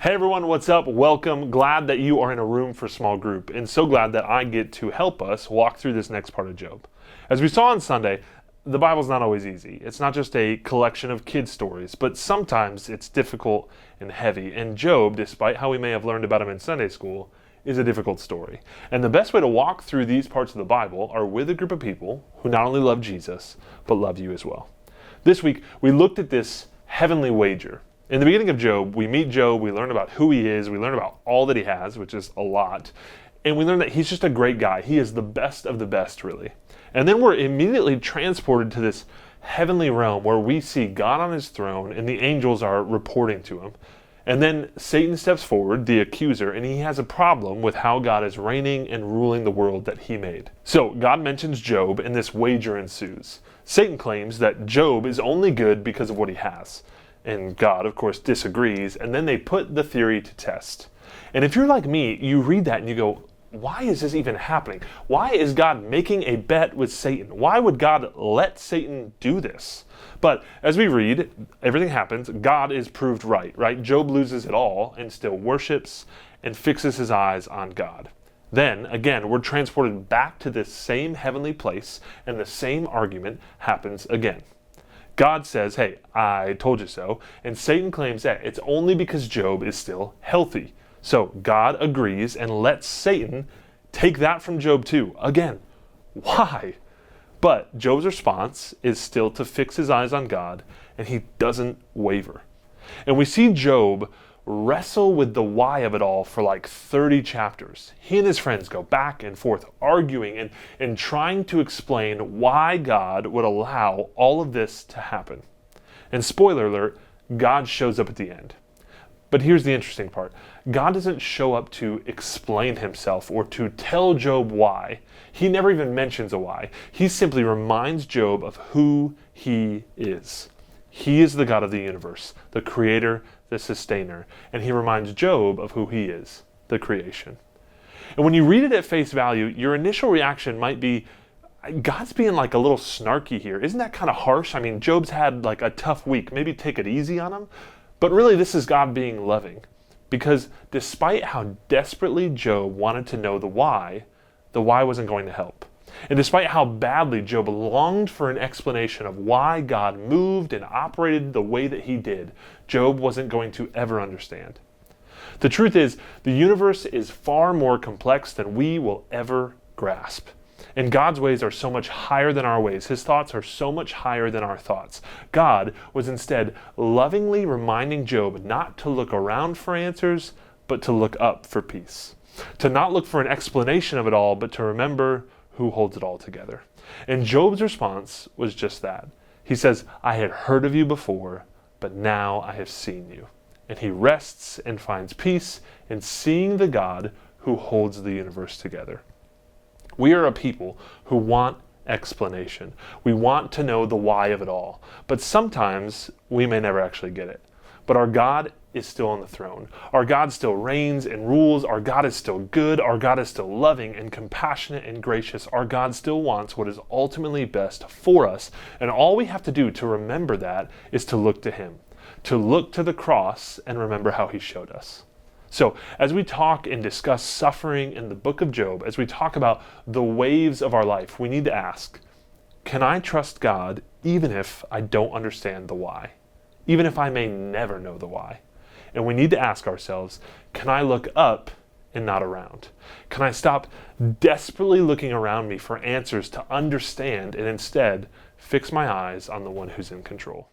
Hey everyone, what's up? Welcome. Glad that you are in a room for small group, and so glad that I get to help us walk through this next part of Job. As we saw on Sunday, the Bible's not always easy. It's not just a collection of kid stories, but sometimes it's difficult and heavy. And Job, despite how we may have learned about him in Sunday school, is a difficult story. And the best way to walk through these parts of the Bible are with a group of people who not only love Jesus, but love you as well. This week, we looked at this heavenly wager. In the beginning of Job, we meet Job, we learn about who he is, we learn about all that he has, which is a lot, and we learn that he's just a great guy. He is the best of the best, really. And then we're immediately transported to this heavenly realm where we see God on his throne and the angels are reporting to him. And then Satan steps forward, the accuser, and he has a problem with how God is reigning and ruling the world that he made. So God mentions Job and this wager ensues. Satan claims that Job is only good because of what he has. And God, of course, disagrees, and then they put the theory to test. And if you're like me, you read that and you go, why is this even happening? Why is God making a bet with Satan? Why would God let Satan do this? But as we read, everything happens. God is proved right? Job loses it all and still worships and fixes his eyes on God. Then, again, we're transported back to this same heavenly place, and the same argument happens again. God says, hey, I told you so, and Satan claims that it's only because Job is still healthy. So God agrees and lets Satan take that from Job too. Again, why? But Job's response is still to fix his eyes on God, and he doesn't waver. And we see Job wrestle with the why of it all for like 30 chapters. He and his friends go back and forth arguing and trying to explain why God would allow all of this to happen. And spoiler alert, God shows up at the end. But here's the interesting part. God doesn't show up to explain himself or to tell Job why. He never even mentions a why. He simply reminds Job of who he is. He is the God of the universe, the creator, the sustainer, and he reminds Job of who he is, the creation. And when you read it at face value, your initial reaction might be, God's being like a little snarky here. Isn't that kind of harsh? I mean, Job's had like a tough week. Maybe take it easy on him. But really, this is God being loving. Because despite how desperately Job wanted to know the why wasn't going to help. And despite how badly Job longed for an explanation of why God moved and operated the way that he did, Job wasn't going to ever understand. The truth is, the universe is far more complex than we will ever grasp. And God's ways are so much higher than our ways. His thoughts are so much higher than our thoughts. God was instead lovingly reminding Job not to look around for answers, but to look up for peace. To not look for an explanation of it all, but to remember who holds it all together. And Job's response was just that. He says, I had heard of you before, but now I have seen you. And he rests and finds peace in seeing the God who holds the universe together. We are a people who want explanation. We want to know the why of it all. But sometimes we may never actually get it. But our God is still on the throne. Our God still reigns and rules. Our God is still good. Our God is still loving and compassionate and gracious. Our God still wants what is ultimately best for us. And all we have to do to remember that is to look to him, to look to the cross and remember how he showed us. So as we talk and discuss suffering in the book of Job, as we talk about the waves of our life, we need to ask, can I trust God even if I don't understand the why? Even if I may never know the why? And we need to ask ourselves, can I look up and not around? Can I stop desperately looking around me for answers to understand and instead fix my eyes on the one who's in control?